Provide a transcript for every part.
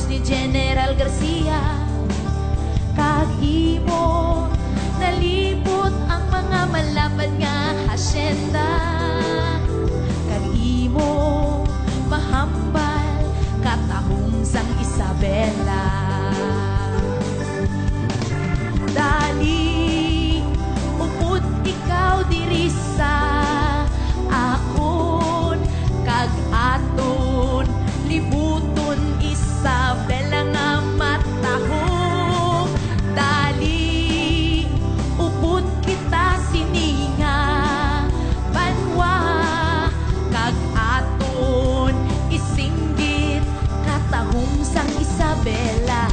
ni General Garcia. Kag imo nalipot ang mga malapad nga hasyenda. Kag imo mahambal katahong sang Isabela. Dali upod ikaw diri sa akon, kag aton libuton Isabela nga matahong. Dali upod kita sininga banwa, kag aton isinggit katahong sang Isabela.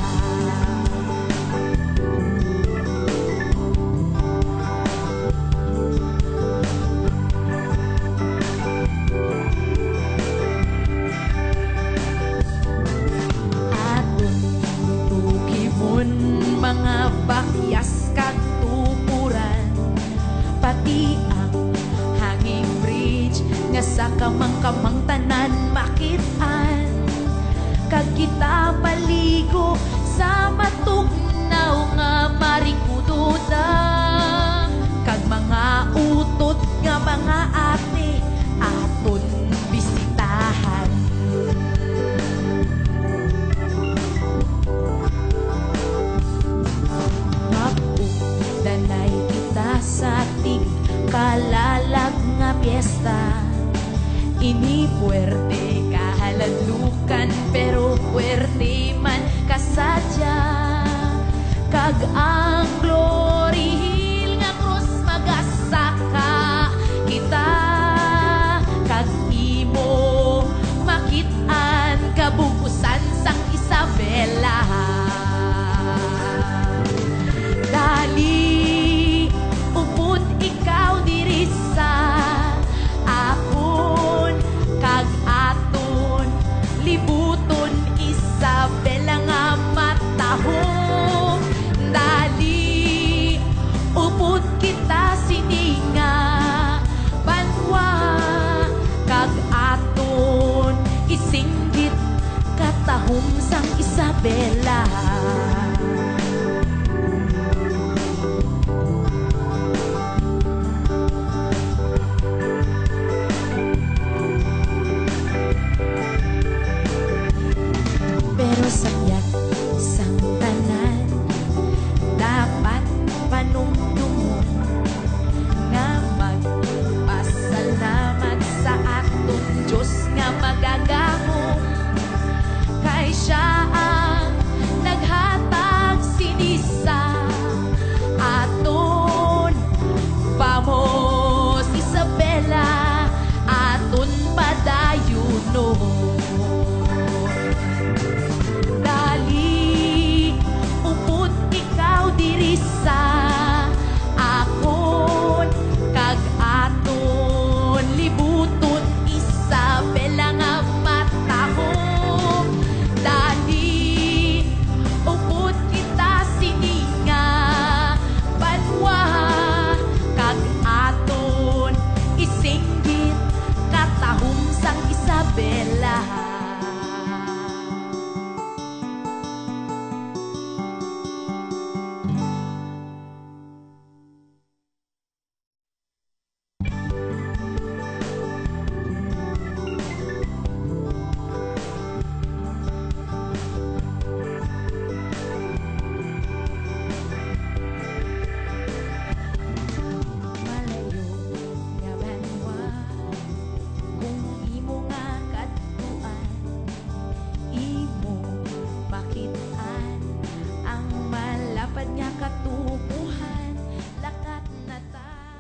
Mga bakyas kag tupuran, pati ang hanging bridge nga sa kamang-kamang tanan makit-an. Kag kita paligo sa matugnaw nga marikududa, kag mga utot nga mga ate aton bisitahan. Danay kita sa tig kalalag nga piyesta. Ini puwerte kahaladlukan pero puwerte man kasadya. Kag ang glory hill nga krus magasaka kita. Kag imo makit-an kabukusan sang Isabela. Dali upod ikaw diri sa akon, kag aton libuton Isabela nga matahong. Dali upod kita sininga banwa, kag aton isinggit katahong sang Isabela.